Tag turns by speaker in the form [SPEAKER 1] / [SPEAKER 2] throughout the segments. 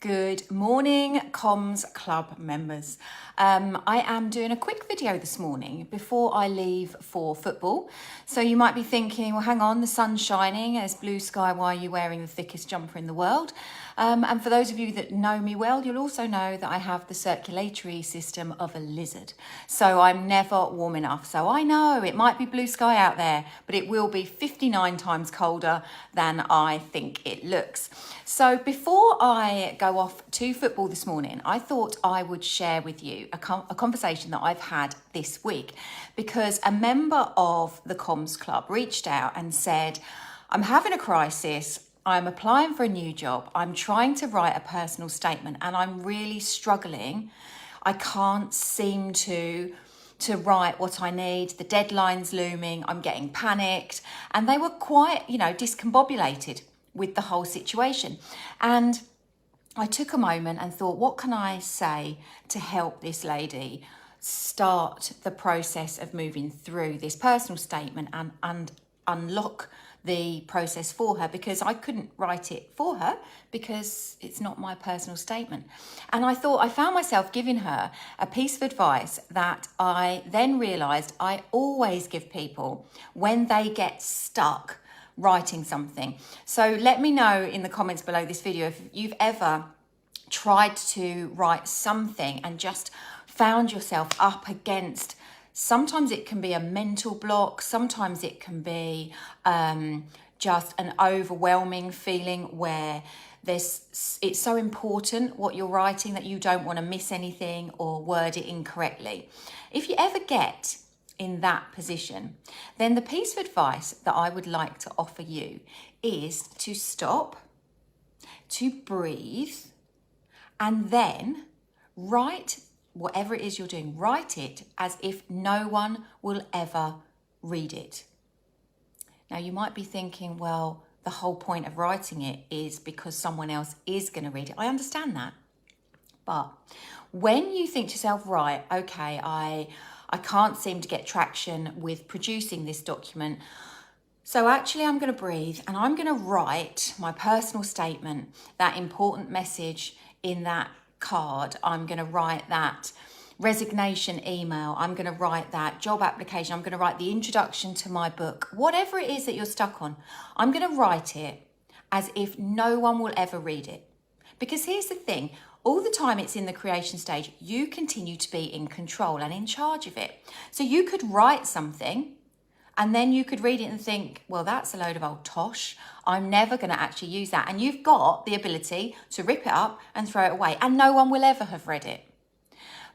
[SPEAKER 1] Good morning, Comms Club members. I am doing a quick video this morning before I leave for football. So you might be thinking, well, hang on, the sun's shining, there's blue sky, why are you wearing the thickest jumper in the world? And for those of you that know me well, you'll also know that I have the circulatory system of a lizard. So I'm never warm enough. So I know it might be blue sky out there, but it will be 59 times colder than I think it looks. So before I go off to football this morning, I thought I would share with you a conversation that I've had this week, because a member of the Comms Club reached out and said, I'm having a crisis. I'm applying for a new job. I'm trying to write a personal statement and I'm really struggling. I can't seem to write what I need. The deadline's looming. I'm getting panicked. And they were quite, discombobulated with the whole situation. And I took a moment and thought, what can I say to help this lady start the process of moving through this personal statement and unlock the process for her, because I couldn't write it for her because it's not my personal statement. And I found myself giving her a piece of advice that I then realized I always give people when they get stuck writing something. So let me know in the comments below this video if you've ever tried to write something and just found yourself up against. Sometimes it can be a mental block. Sometimes it can be just an overwhelming feeling where it's so important what you're writing that you don't want to miss anything or word it incorrectly. If you ever get in that position, then the piece of advice that I would like to offer you is to stop, to breathe, and then write whatever it is you're doing, write it as if no one will ever read it. Now, you might be thinking, well, the whole point of writing it is because someone else is going to read it. I understand that. But when you think to yourself, right, okay, I can't seem to get traction with producing this document, so actually I'm going to breathe and I'm going to write my personal statement, that important message in that card. I'm going to write that resignation email. I'm going to write that job application. I'm going to write the introduction to my book. Whatever it is that you're stuck on, I'm going to write it as if no one will ever read it. Because here's the thing, all the time it's in the creation stage, you continue to be in control and in charge of it. So you could write something and then you could read it and think, well, that's a load of old tosh. I'm never going to actually use that. And you've got the ability to rip it up and throw it away, and no one will ever have read it.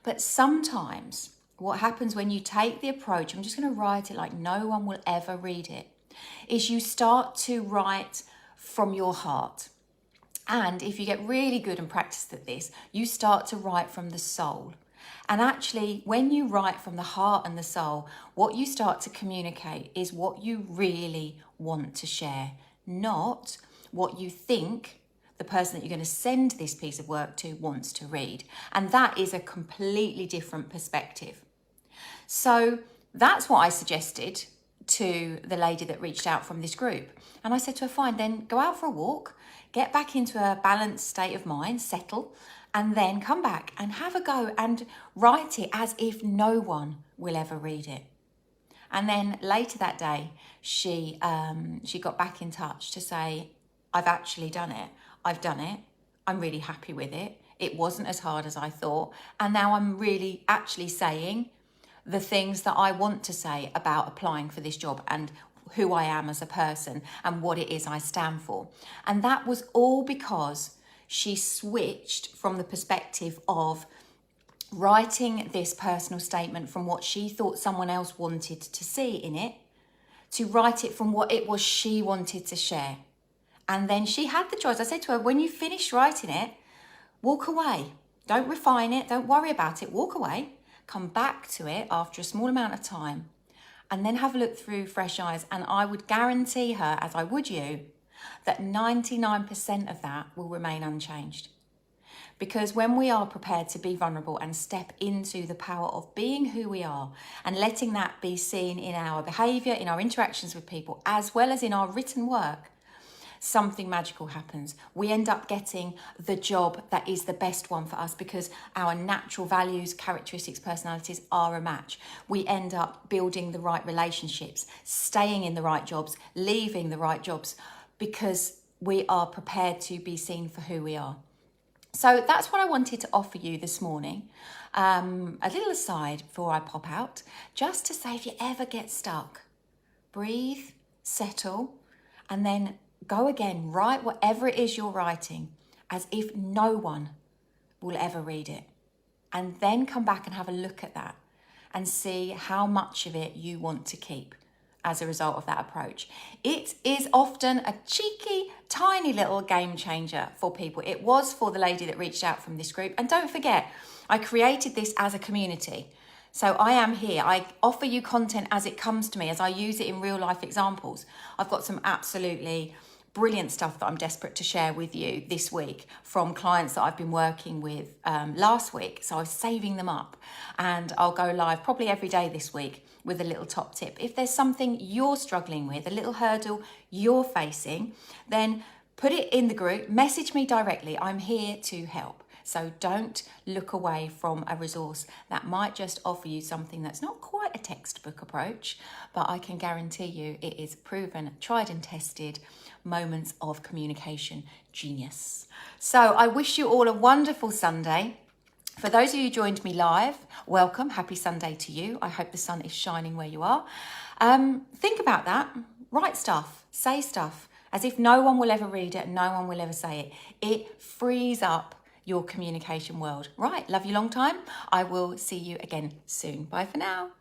[SPEAKER 1] But sometimes what happens when you take the approach, I'm just going to write it like no one will ever read it, is you start to write from your heart. And if you get really good and practiced at this, you start to write from the soul. And actually, when you write from the heart and the soul, what you start to communicate is what you really want to share, not what you think the person that you're going to send this piece of work to wants to read. And that is a completely different perspective. So that's what I suggested to the lady that reached out from this group. And I said to her, fine, then go out for a walk, get back into a balanced state of mind, settle, and then come back and have a go and write it as if no one will ever read it. And then later that day, she got back in touch to say, I've actually done it. I've done it. I'm really happy with it. It wasn't as hard as I thought. And now I'm really actually saying the things that I want to say about applying for this job and who I am as a person and what it is I stand for. And that was all because she switched from the perspective of writing this personal statement from what she thought someone else wanted to see in it, to write it from what it was she wanted to share. And then she had the choice. I said to her, when you finish writing it, walk away. Don't refine it. Don't worry about it. Walk away. Come back to it after a small amount of time and then have a look through fresh eyes. And I would guarantee her, as I would you, that 99% of that will remain unchanged. Because when we are prepared to be vulnerable and step into the power of being who we are and letting that be seen in our behaviour, in our interactions with people, as well as in our written work, something magical happens. We end up getting the job that is the best one for us because our natural values, characteristics, personalities are a match. We end up building the right relationships, staying in the right jobs, leaving the right jobs, because we are prepared to be seen for who we are. So that's what I wanted to offer you this morning. A little aside before I pop out, just to say, if you ever get stuck, breathe, settle, and then go again. Write whatever it is you're writing as if no one will ever read it. And then come back and have a look at that and see how much of it you want to keep as a result of that approach. It is often a cheeky, tiny little game changer for people. It was for the lady that reached out from this group. And don't forget, I created this as a community. So I am here. I offer you content as it comes to me, as I use it in real life examples. I've got some absolutely brilliant stuff that I'm desperate to share with you this week from clients that I've been working with last week. So I was saving them up, and I'll go live probably every day this week with a little top tip. If there's something you're struggling with, a little hurdle you're facing, then put it in the group, message me directly. I'm here to help. So don't look away from a resource that might just offer you something that's not quite a textbook approach, but I can guarantee you it is proven, tried and tested, moments of communication genius. So I wish you all a wonderful Sunday. For those of you who joined me live, welcome. Happy Sunday to you. I hope the sun is shining where you are. Think about that. Write stuff. Say stuff. As if no one will ever read it and no one will ever say it. It frees up your communication world. Right. Love you long time. I will see you again soon. Bye for now.